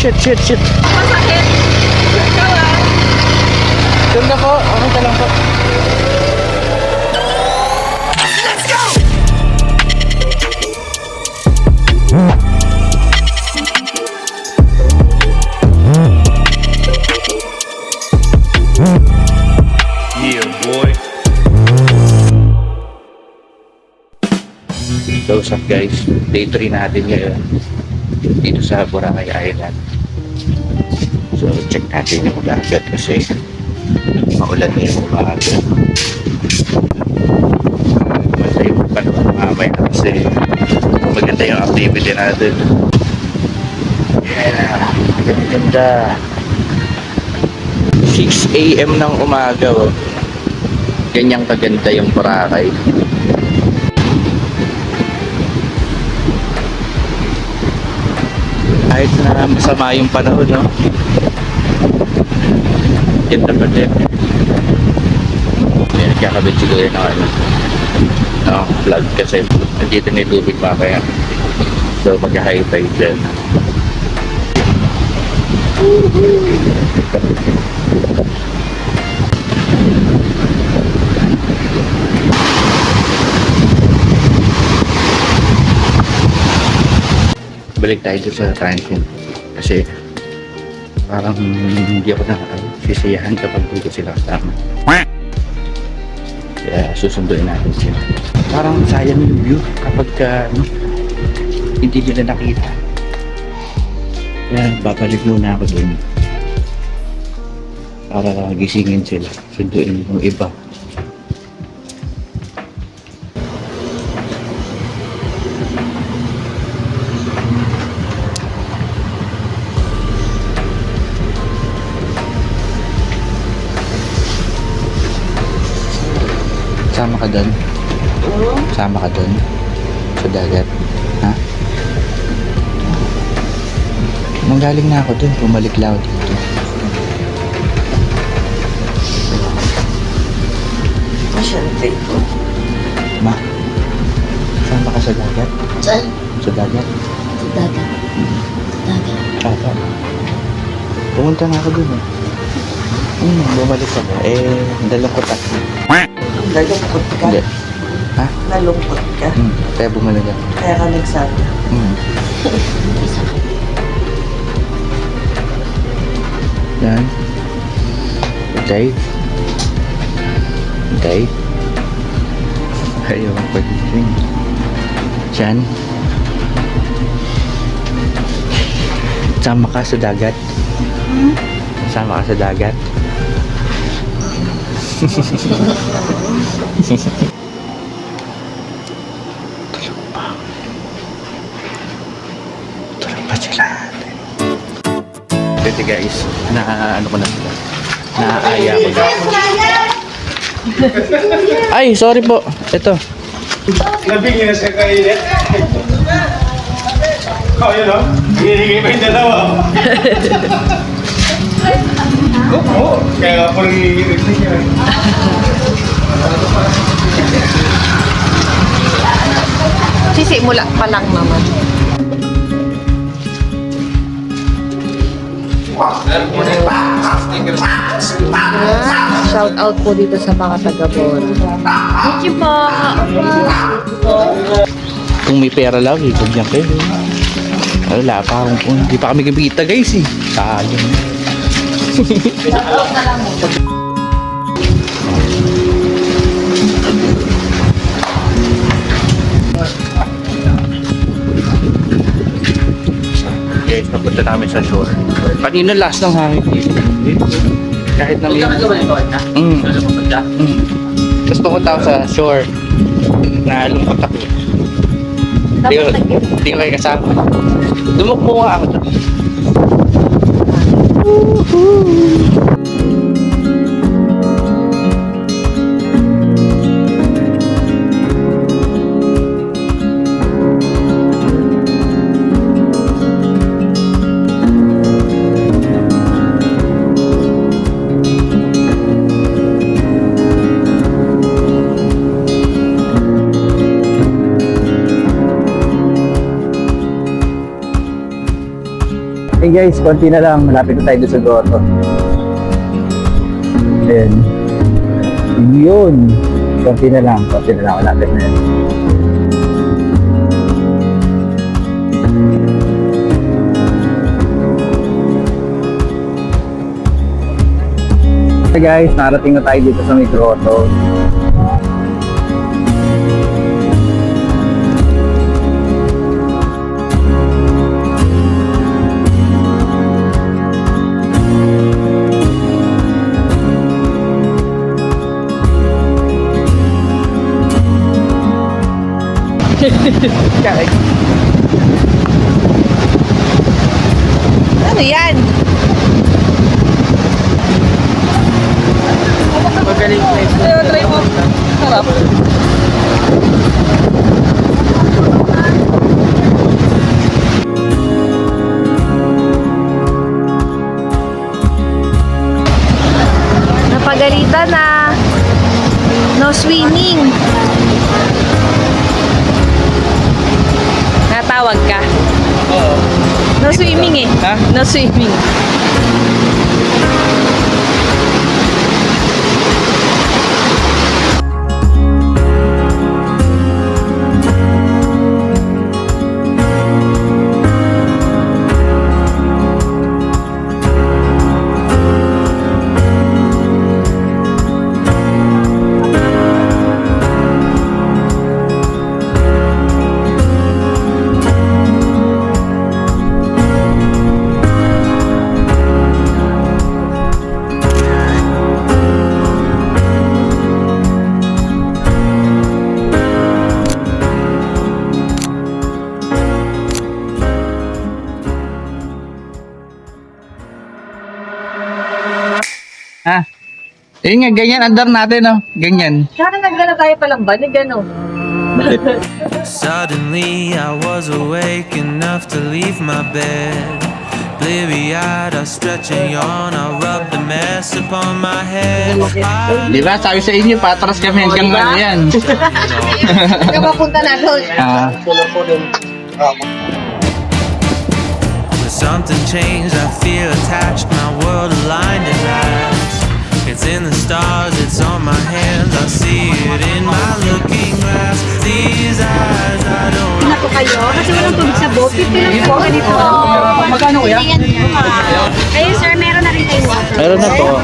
shit, shit, shit. Masakit. Ikaw ah. Doon na po. Okay ka lang po. Yeah, boy. So, what's up guys? Day 3 natin ngayon dito sa Boracay Island. So, check natin yung dagat kasi maulan na yung umaga. Maganda yung panahon mamaya kasi maganda yung activity natin. Yeah, ganda. 6 AM ng umaga, oh. Ganyang kaganda yung Boracay. Kahit na masama yung panahon, no? Ganda pa din. May nagkakabit siguro ng ano, no, vlog kasi nandito na yung tubig mamaya. So mag-high tide dyan. Balik tayo sa transient kasi parang hindi ako na sisiyahan kapag dito sila kasama. Kaya susunduin natin sila. Parang sayang yung view kapag hindi nila nakita. Kaya babalik muna ako dun para gisingin sila, sunduin yung iba. Sama ka doon? Sama ka doon? Sa dagat? Ha? Manggaling na ako doon, bumalik lang ako dito. Masyante ko. Ma, sama ka sa dagat? Saan? Sa dagat? Sa dagat. Sa dagat. Ata. Pumunta na ako doon eh. Bumalik ako. Nalungkot ako. Nalungkot ka? Hindi. Ha? Nalungkot ka? Kaya bumalik ako. Kaya ka nagsabi. Yan. Okay. Okay. Ayaw ang pag-ising. Diyan. Sama ka sa dagat. Sama ka sa dagat. Tulog pa. Tulog pa sila. Pwede guys, ano ko na sila. Naaaya ko na. Ay, sorry po. Ito. Nabingin na siya kainit. Oh, yun o. Hinihingi pa yung dalawa. Oo. Kaya nga po nanginginig niya. Sisimula pa lang naman. Shout out po dito sa mga taga-Bora. Thank you po. Kung may pera lang, ibigyan kayo. Wala pa akong hindi pa kami kumikita guys eh. Sayang. Guys, napunta namin sa shore. Kanina last ng hangin dito. Kahit na may... Tapos pumunta ako sa shore. Nalungkot ako. Hindi ko kayo kasama. Dumukbo nga ako doon. Hey guys, konti na lang. Malapit na tayo doon sa grotto. Ayan. Yun. Konti na lang. Malapit na yan. Hey guys, narating na tayo dito sa may grotto. Ano yan? Magaling ko Try mo. Sarap. Napagalitan na. No swimming. Natawag ka. Oo. No swimming eh. Ha? No swimming. Ha? Yun nga, ganyan. Andar natin, oh. Ganyan. Sana naggala tayo palang ba? Nagano. Suddenly I was awake enough to leave my bed. Bleary-eyed, I stretch and yawn, I rub the mess upon my head. Di ba? Sabi sa inyo, patras kami hanggang ano yan. Ikaw mapunta na doon. Ah, When something changed, I feel attached, my world aligned at last. It's in the stars, it's on my hands, I see it in my looking glass. These eyes, I don't Tingnan po kayo. Kasi walang tubig sa boat. Pipilang po ganito. magkano kuya? Ayun sir, meron na rin kayo water. Meron na po.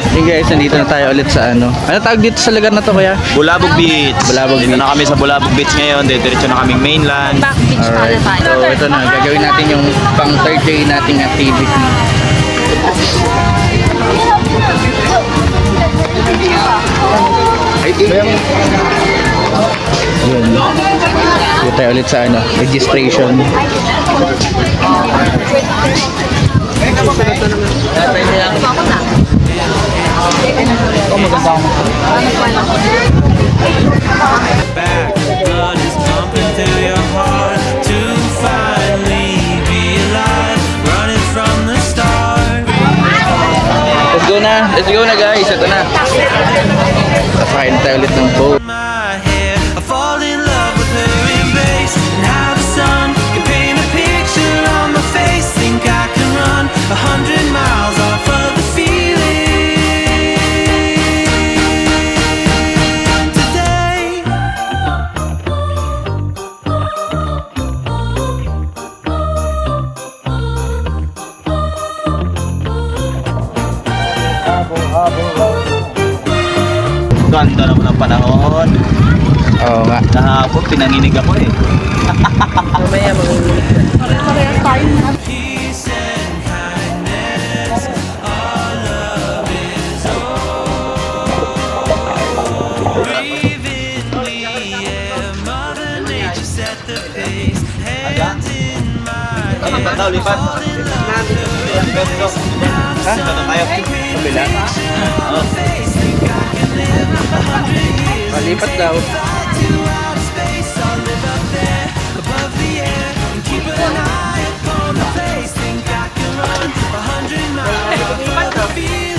Hey guys, nandito na tayo ulit sa ano. Ano tawag dito sa lugar na to kuya? Bulabog Beach. Bulabog Dito Beach. na kami sa Bulabog Beach ngayon. Diretso na kaming mainland. Back beach pala Alright. tayo. So ito na, gagawin natin yung pang third day nating activity. Yun. Dito tayo ulit sa ano, registration. back. Blood is pumping through your heart to finally be alive, running from the start. Let's go na guys, ito na. Sasakay na tayo ulit ng boat. My hair, I fall in love with her embrace, and how the sun can paint a picture on my face. Think I can run 100 miles off of the feeling today. Ganda naman ang panahon. Oo nga. Kahapon, pinanginig ako eh. Peace and kindness, our love is all. Breathe in the air, Mother Nature set the pace. Hands in my hair, fall in love with her embrace. Now the sun can paint a picture on my face. Think I can live 100 years. Malipat daw. Fly to outer space, I'll live up there above the air and keep an eye upon the place. Think I can run 100 miles off of the feeling.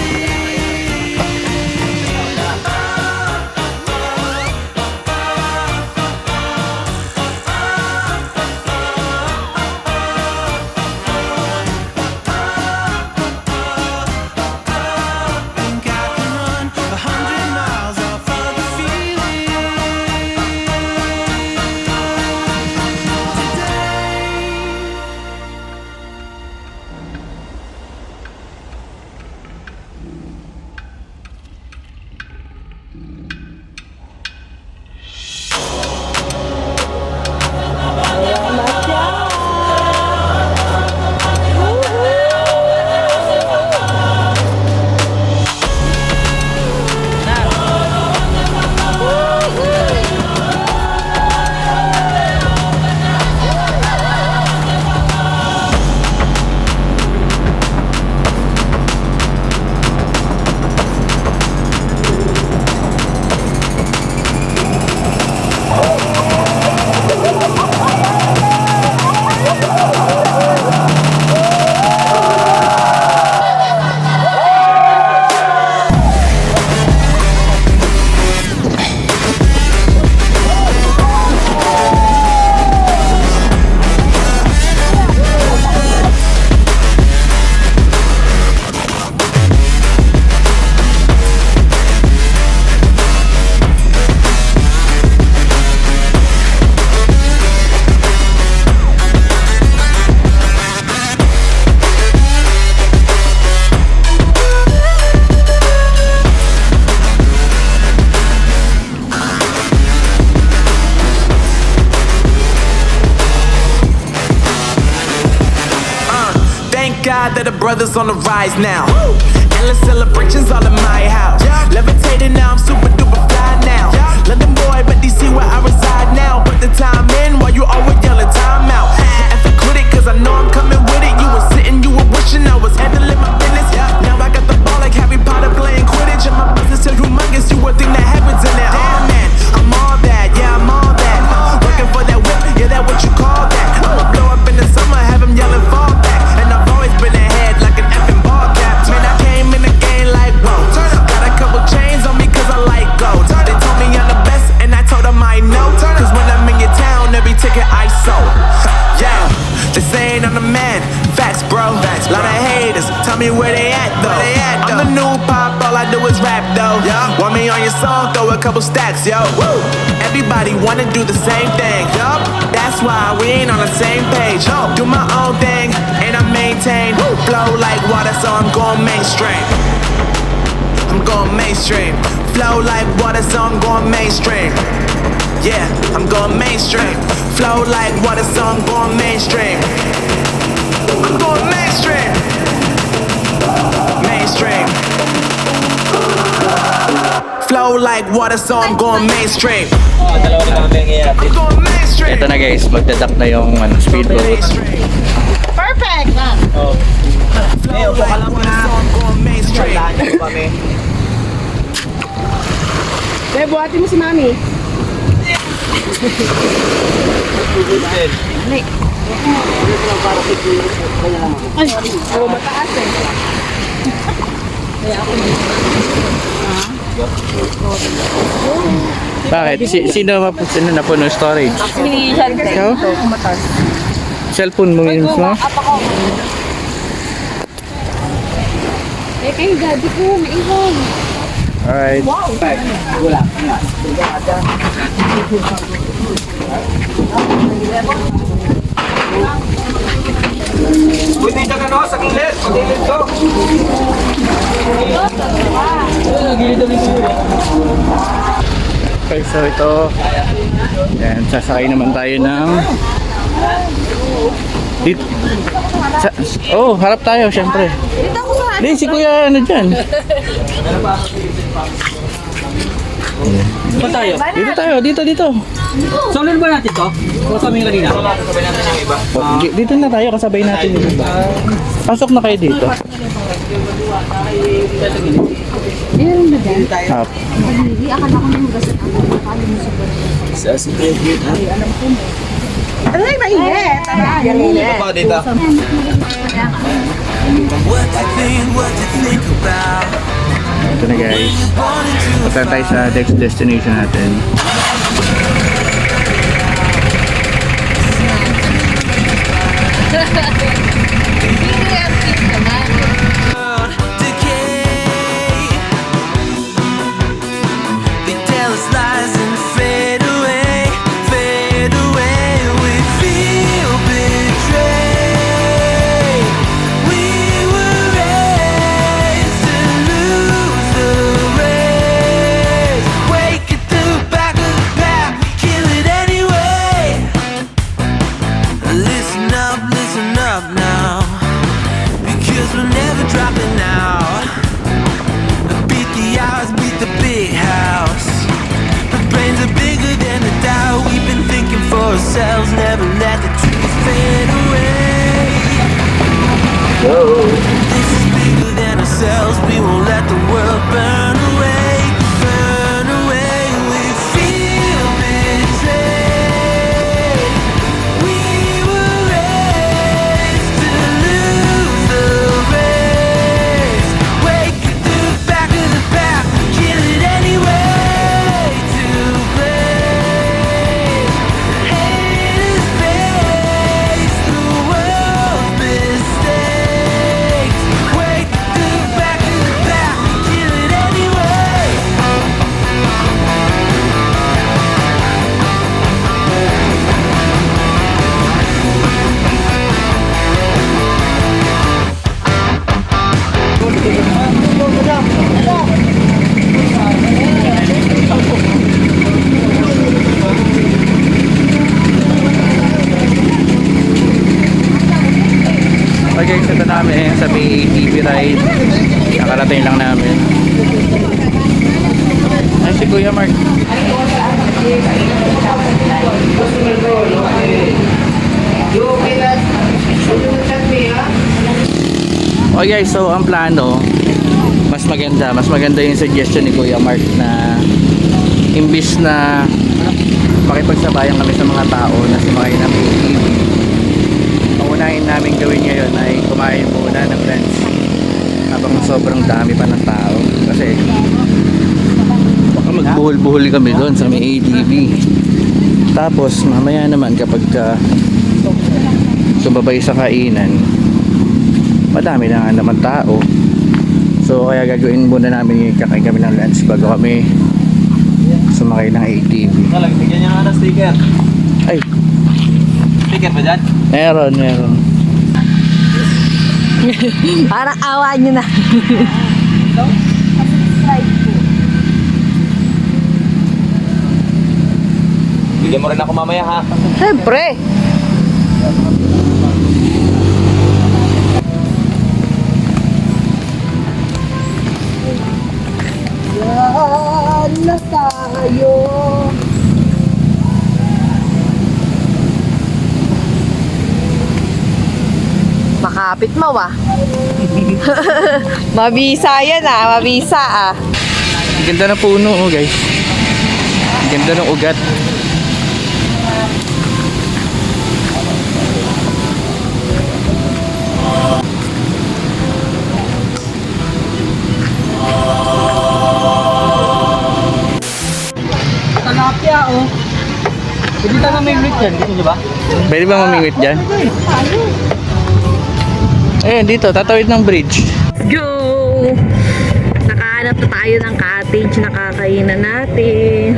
proud that the brothers on the rise now. Endless celebrations all in my house. Levitating now, I'm super duper fly now. London boy, but DC where I reside now. Put the time in while you always yelling time out. And for quit it, cause I know I'm coming with it. You were sitting, you were wishing I was handling my business. Now I got the ball like Harry Potter playing Quidditch. And my business is humongous, you would think that happens in it. Oh man, I'm all that, yeah, I'm all that. Working for that whip, yeah, that what you call that. I'ma blow up in the summer, have them yelling fall back. And I've always been ahead like an effing ball cap. Man, I came in the game like, whoa. Got a couple chains on me cause I like gold. They told me I'm the best and I told them I know. Cause when I'm in your town, every ticket I sold. Yeah, they saying I'm the man. Facts, bro. Lot of haters, tell me where they at though. I'm the new pop, all I do is rap though. Want me on your song, throw a couple stacks, yo. Woo. Everybody wanna do the same thing. Yup, that's why we ain't on the same page. Do my own thing, and I maintain. Flow like water, so I'm going mainstream. I'm going mainstream. Flow like water, so I'm going mainstream. Yeah, I'm going mainstream. Flow like water, so I'm going mainstream. I'm going mainstream. Mainstream. Flow like water, so I'm going mainstream. I'm going mainstream. Ito na guys, magdadak na yung speedboat. Mainstream. Perfect! Flow like water, so I'm going mainstream. Bebe, buhati mo si Mami. Ay, mataas eh. Bakit? Sino na po ng storage? Si Shante. Ikaw? Cellphone mo yun mo? Eh, kayo daddy ko, maingong. Alright. Pwede ka no, sa gilid. Sa gilid ko. Okay, so ito. Yan, sasakay naman tayo ng... Dito. Harap tayo, syempre. Hindi, si Kuya, ano dyan? Saan tayo? Dito. Solo ba natin to? O kami kanina? Dito na tayo, kasabay natin yung iba. Pasok na kayo dito. Meron ba dyan? Ah, Hindi, akala ko na yung gasat ako. Akala mo sa Ay, mainit! Pa dito. What to think about. ito na guys. Punta tayo sa next destination natin. They tell us lies and fade away, fade away. We feel betrayed. We were raised to lose the race. Wake at the back of the pack, kill it anyway. Listen up now, because we're never dropping out. Beat the odds, beat the big house. The brains are bigger than the doubt. We've been thinking for ourselves, never let the truth fade away. This is bigger than ourselves. We won't let the world burn away, burn away. We feel betrayed. We were raised to lose the race. Wake at the back of the pack, kill it anyway. To blame, haters face the world's mistake. guys, ito namin sa may TV ride. Nakarating lang namin. Ay, si Kuya Mark. Oh guys, so ang plano, mas maganda yung suggestion ni Kuya Mark na imbis na makipagsabayan kami sa mga tao na sumakay ng ATV, paunahin namin gawin ngayon ay kumain muna ng lunch habang sobrang dami pa ng tao kasi baka magbuhol-buhol kami doon sa may ATV. Tapos mamaya naman kapag sumabay sa kainan, madami na nga naman tao. So kaya gagawin muna namin yung kakain kami ng lunch bago kami sumakay ng ATV. Bigyan niya nga ng sticker. Ay, Sticker ba dyan? meron. Parang awa nyo na. Bigyan mo rin ako mamaya ha. Siyempre. Yan na tayo. Makapit mo ah. Mabisa yan ah, mabisa ah. Ang ganda ng puno oh guys. Ang ganda ng ugat. Talapia, oh. Pwede tayo na may meat yan, di ba? Pwede ba mamingwit dyan? Ayun, dito, tatawid ng bridge. Go! Nakahanap na tayo ng cottage na kakainan natin.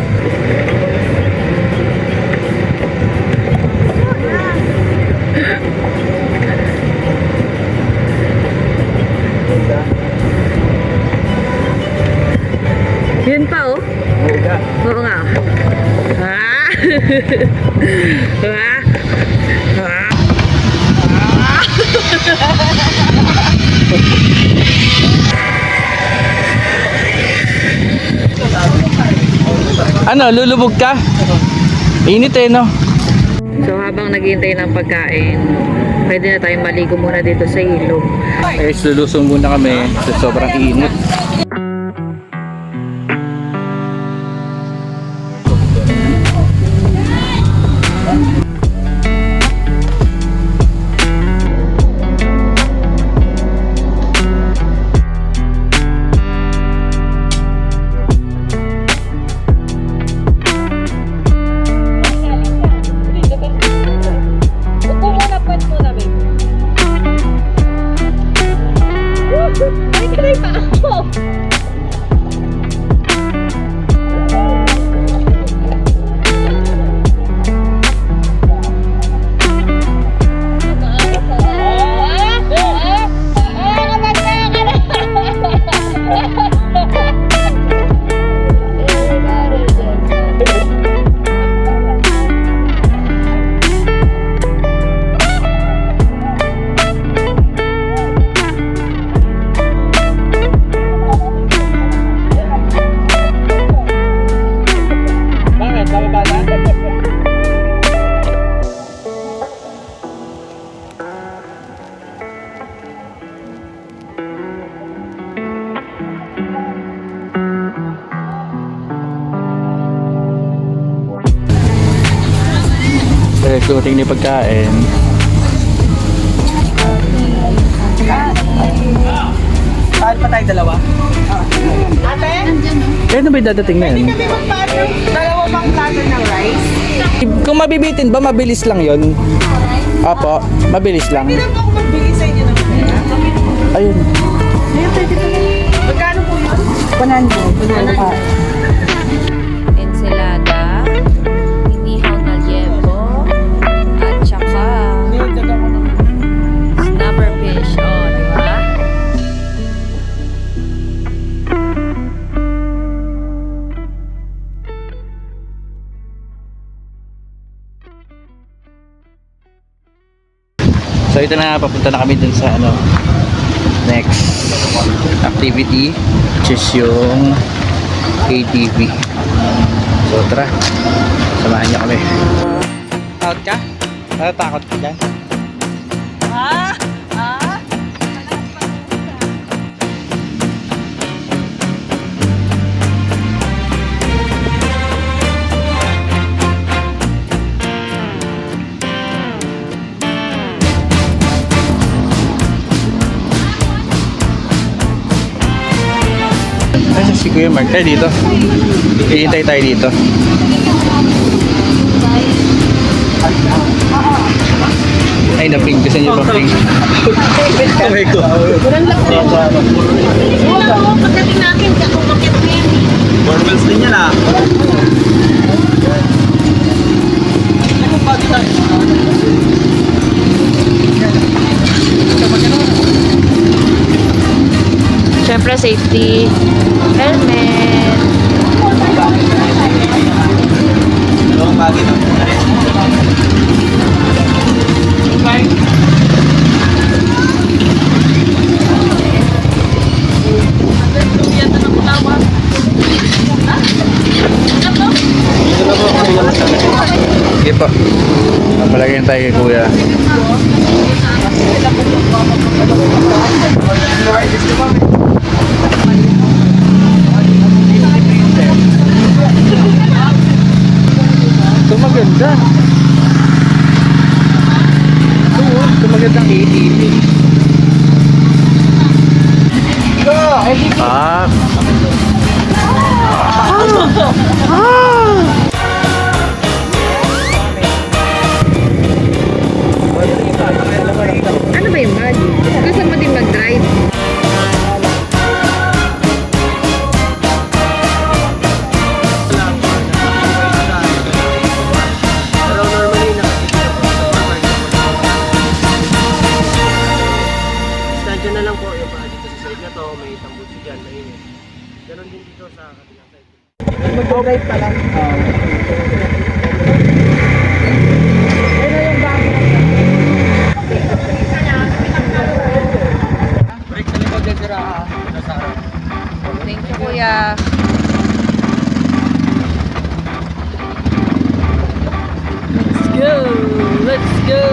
Yun pa oh. Oo nga. Ah! Ah! Ano, lulubog ka? Init eh, no? So habang naghihintay ng pagkain, pwede na tayong maligo muna dito sa ilog. Guys, lulusong muna kami sa sobrang init. Dumating na yung pagkain. Kahit pa tayo dalawa. Ano ba yung dadating na yun? Dalawa pang plato ng rice. Kung mabibitin ba, mabilis lang yun? Apo, mabilis lang. Hindi naman ako magbigay sa inyo ng pera. Ayun. Magkano po yun? 100 pa. Ensalada, inihaw na liempo, at saka snapper fish. Oh, di ba? So So ito na, papunta na kami dun sa ano, next activity, which is yung ATV. So tara, samahan niyo kami. Takot ka? Takot ka dyan? Ay, si Kuya Mark. Tayo dito. Hihintay tayo dito. Ay, na-pink. Gusto niyo ba pink? Kamay ko. Barbells din yan ah. Siyempre, safety, helmet. Dalawang bagay na. Sige po. Palagyan tayo kay Kuya. Ito maganda. Ito magandang ATV. Ah. Ano ba yung mag? Gusto mo din mag-drive? Pero normally Stand na lang po yung mga dito sa side na to, may tambusi dyan, mainit. Ganon din dito sa kabilang side. Mag-drive pa lang. Break sa likod din tira. Thank you, Kuya. Let's go! Let's go!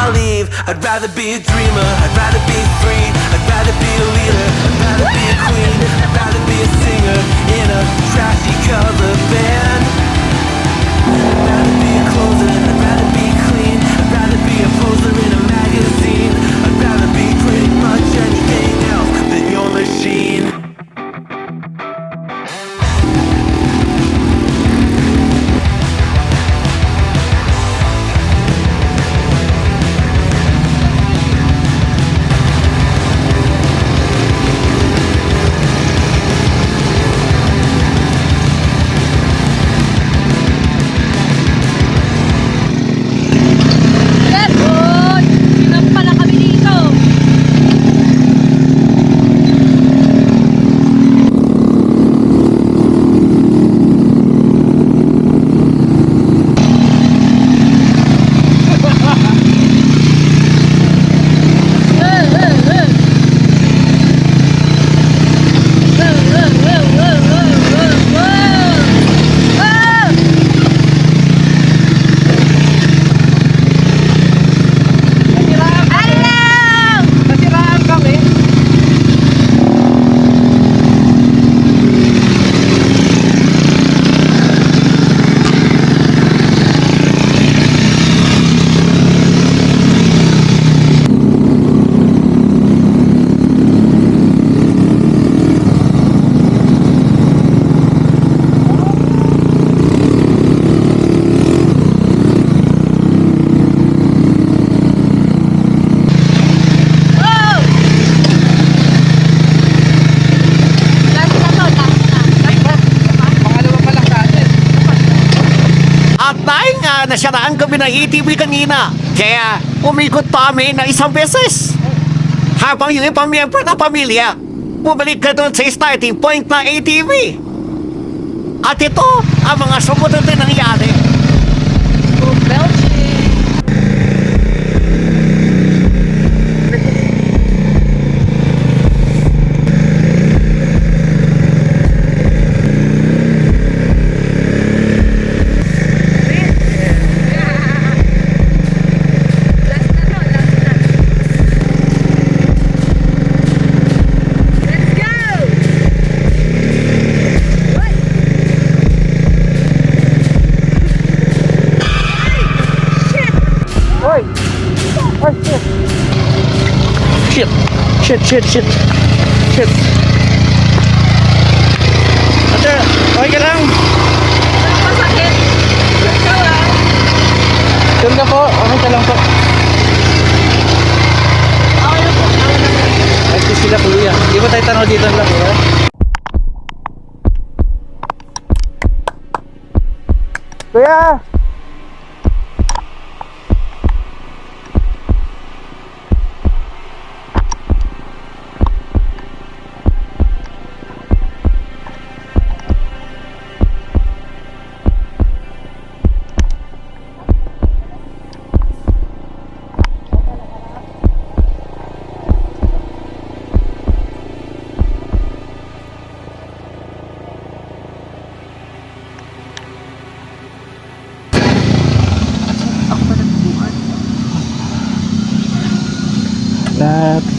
I leave. I'd rather be a dreamer, I'd rather be free, I'd rather be a leader, I'd rather be a queen, I'd rather be a singer in a trashy cover band. I'd rather be a closer, I'd rather be clean, I'd rather be a poser in a magazine, I'd rather be pretty much anything else than your machine. Nasiraan kami ng ATV kanina. Kaya umikot pa kami ng isang beses. Habang yung ibang miyembro ng pamilya, bumalik ka doon sa starting point ng ATV. At ito ang mga sumunod na nangyari. Shit. Ate, okay ka lang? Masakit. Ikaw lang. Sure ka po? Okay ka lang po. Okay na po. Ay, sila kuya. Di ba tayo tanaw dito lang kuya? Kuya!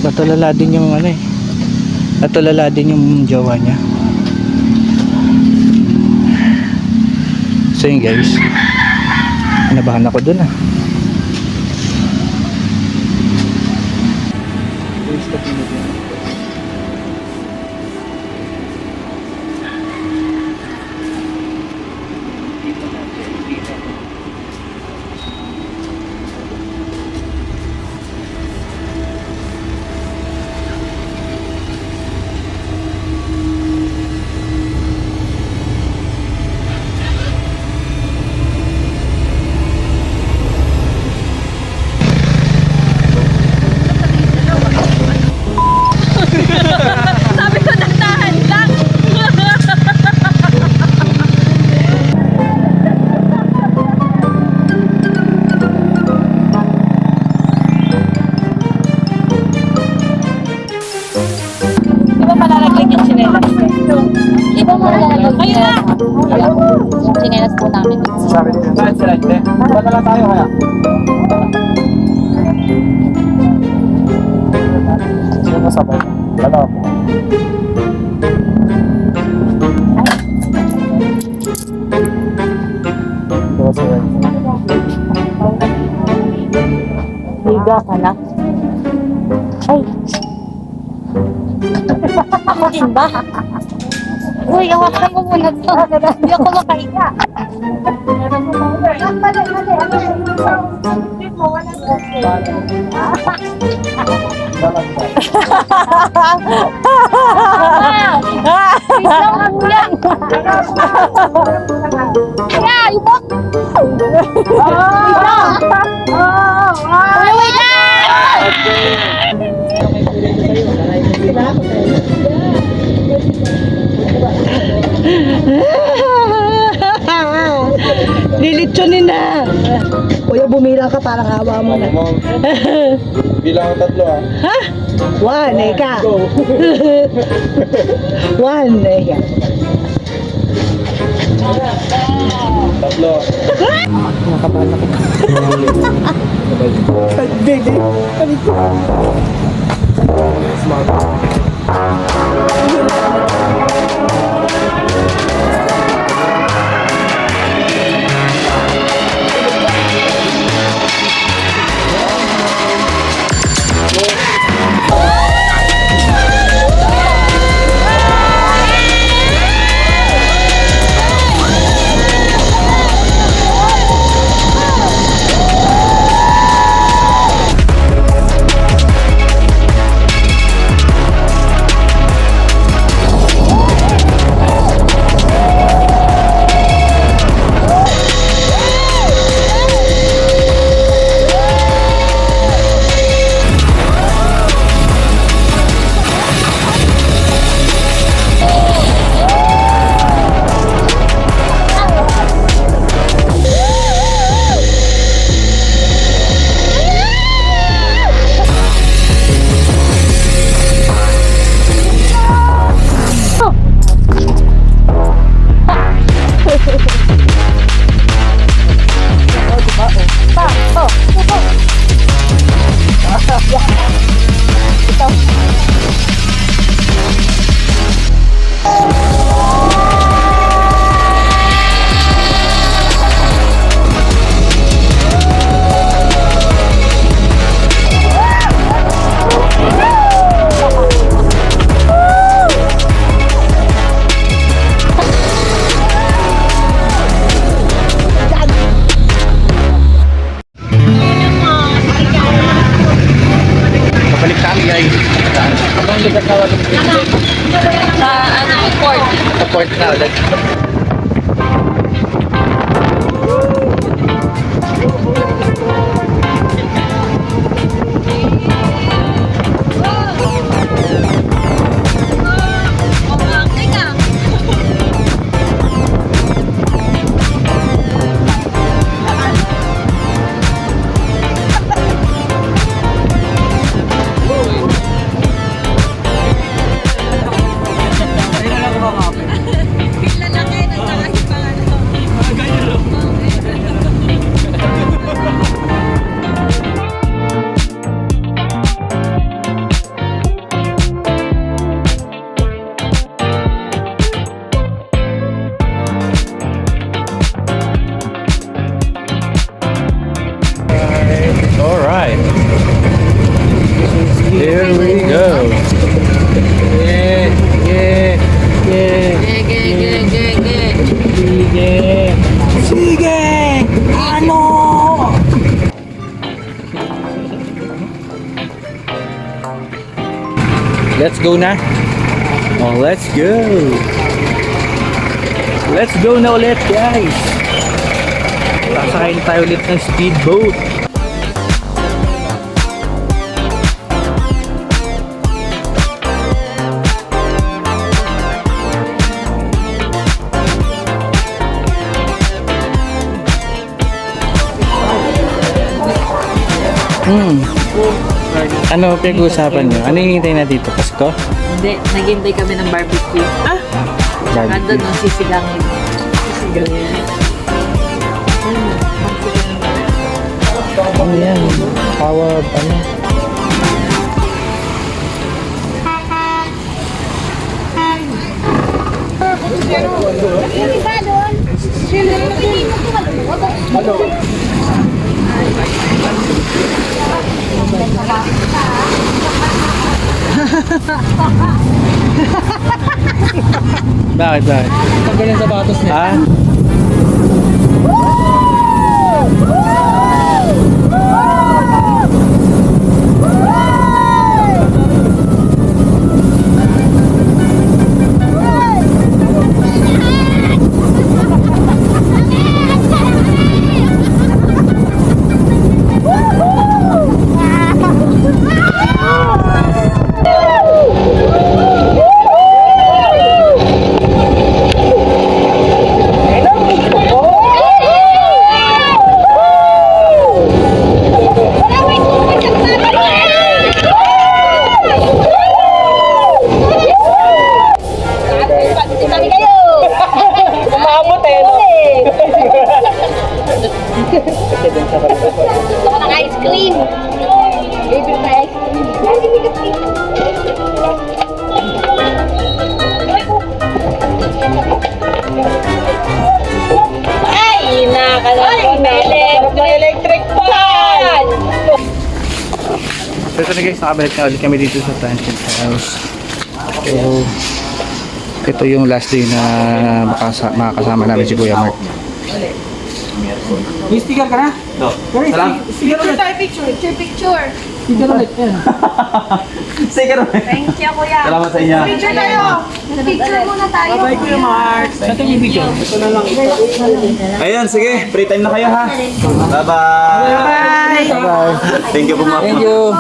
Natulala din yung ano eh. Natulala din yung jowa niya. So yun guys, nabahan ako dun ah. Yung chinelas po namin. Sabi nila, bakit sila hindi? Ba't na lang tayo kaya? sabaw. Ano? Higa ka na. Ay. Ako din ba? Uy, hawakan mo muna to. Hindi ako makahiga. Kaya, ibo! Wait lang! Lilitsunin na. Kuya, bumila ka parang awa mo na. Bilang ang tatlo ah. Ha? One, eka. One, eka. Tatlo. Baby. Pabalik kami guys. Abang lugar na wala. Sa port. Sa port na ulit. Alright. Here we go. Yeah, yeah, yeah. Sige! Ano? Let's go na. Oh, let's go. Let's go na ulit, guys. Sasakayin tayo ulit ng speedboat. Ano pinag-uusapan nyo? Ano yung hintay na dito? Pasko? Hindi, naghintay kami ng barbecue. Nandun Barbecue. nung sisigangin. Sisigangin. Ano yan? Power, ano? Bakit? Tanggalin sapatos niya. Ah? Gusto ko ng ice cream. Baby na ice cream. Ay, nakakalaman na electric fan. So ito na guys, nakabalik na ulit kami dito sa Transient House. So, ito yung last day na makakasama namin si Kuya Mark. May sticker ka na? No. Sticker ulit. Picture. Sticker ulit. Yan. Sige rin. Thank you, kuya. Salamat sa inyo. Picture tayo. Picture muna tayo. Bye, Kuya Mark. Saan yung video? Ito na lang. Ayun, sige. Free time na kayo ha. Bye-bye. Bye! Thank you po, Mark. Thank you!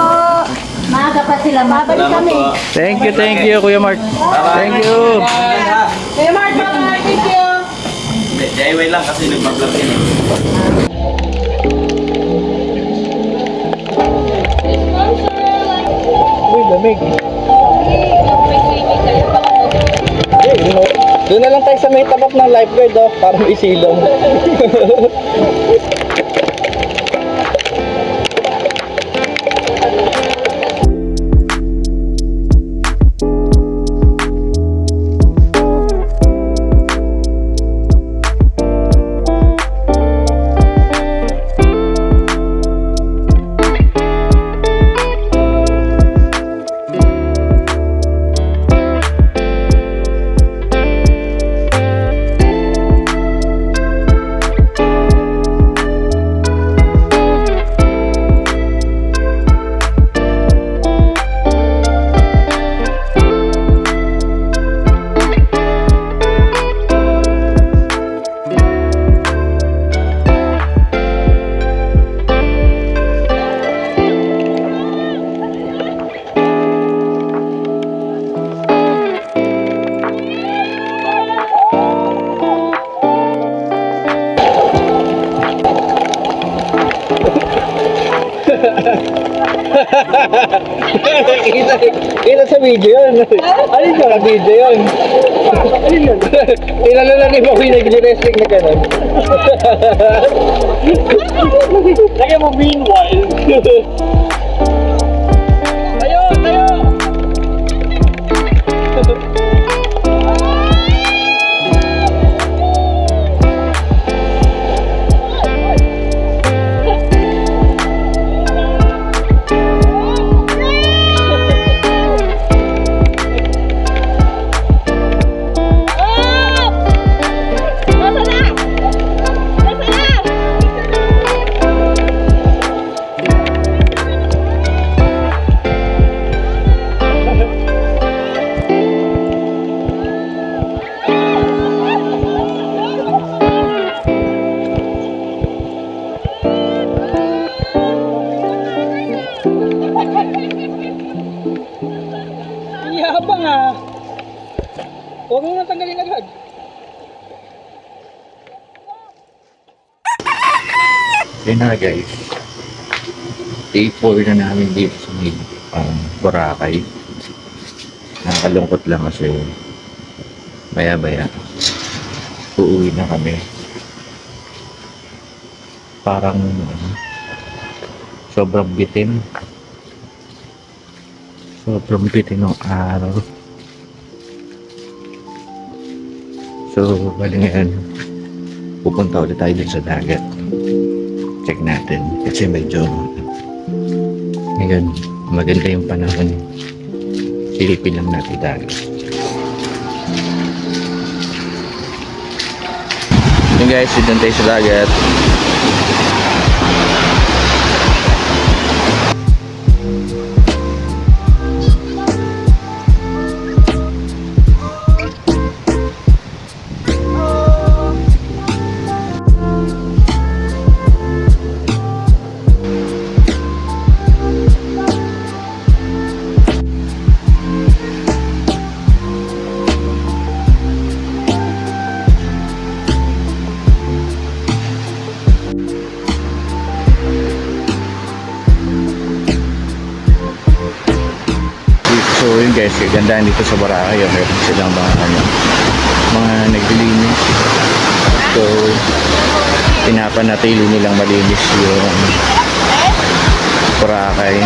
Maaga pa sila. Mabalik Salamat kami. po. Thank you Kuya Mark! Thank you! Kuya Mark, bye. Thank you. DIY lang kasi nag-vlog yun. Uy, lamig! Doon na lang tayo sa may tapat ng lifeguard para may silong. Kita sa video yun. Alin yun ang video yun? Alin yun? Tinalo na ni Bowie nag-wrestling na gano'n. Lagyan mo meanwhile. Tayo! Yabang ah. Huwag mo na tanggalin agad. Yun na guys. Day 4 na namin dito sa may Boracay. Nakakalungkot lang kasi maya-maya uuwi na kami. Parang sobrang bitin. Sobrang bitin ng araw. So, bali ngayon, pupunta ulit tayo dun sa dagat. Check natin. Kasi medyo ngayon, maganda yung panahon. Silipin lang natin dagat. Yun guys, dito tayo sa dagat. So yun guys, gandaan dito sa Boracay. Meron silang mga naglilinis. So pinapanatili nilang malinis yung Boracay.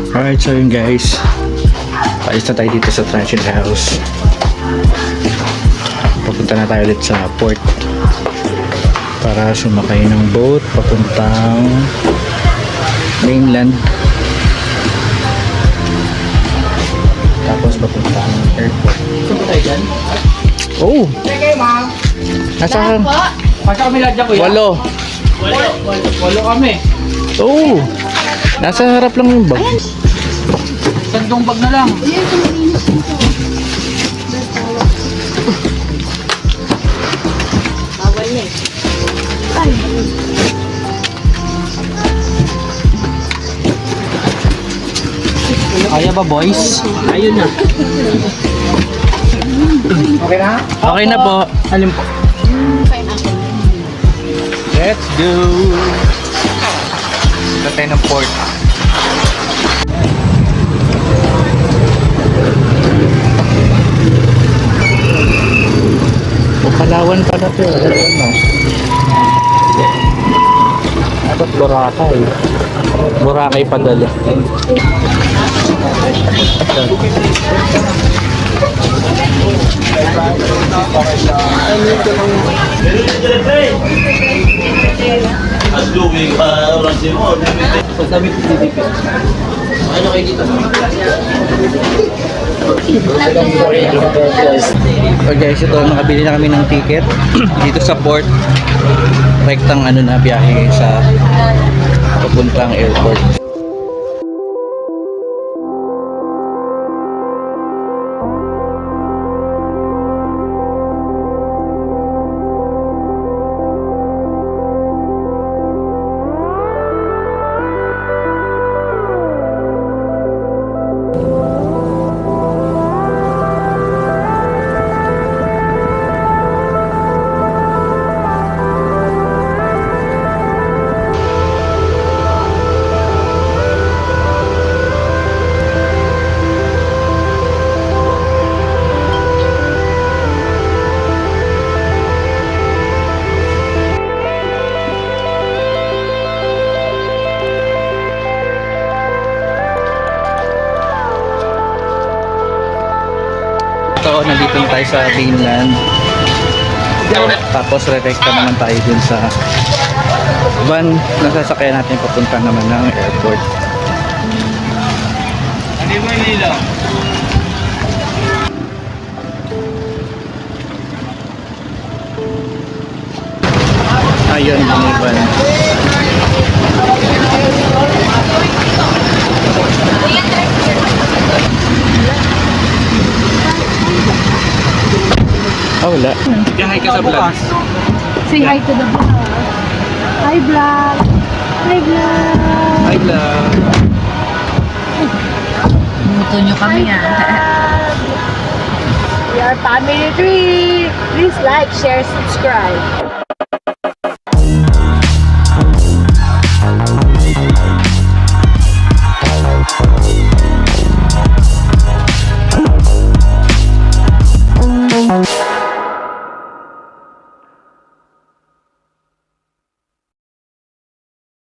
Alright, so yun guys, alis na tayo dito sa Transient House. Papunta na tayo ulit sa port para sumakay ng boat papuntang mainland, tapos papuntang airport. Oh! Nasa kami lahat dyan, kuya? Walo kami. Oh! Nasa harap lang yung bag. Sandong bag na lang. Bawal na eh. Kaya ba boys? Ayun na. Okay na? Okay na po. Alin po? Let's go! Ito tayo ng port. Palawan pa na ito. Dapat Boracay. Boracay padala. Ano kayo dito? So guys, ito nakabili na kami ng ticket dito sa port. Rektang biyahe sa papuntang airport. So, nandito na tayo sa mainland. Tapos, re-rekta naman tayo dun sa van na sasakyan natin papunta naman ng airport. Ano mo yung nila? Ayun, yung van. Oh, wala. Hi ka sa vlog. Say hi to the vlog. Hi vlog. Hi vlog. Hi vlog. Muto nyo kami We are family 3. Please like, share, subscribe.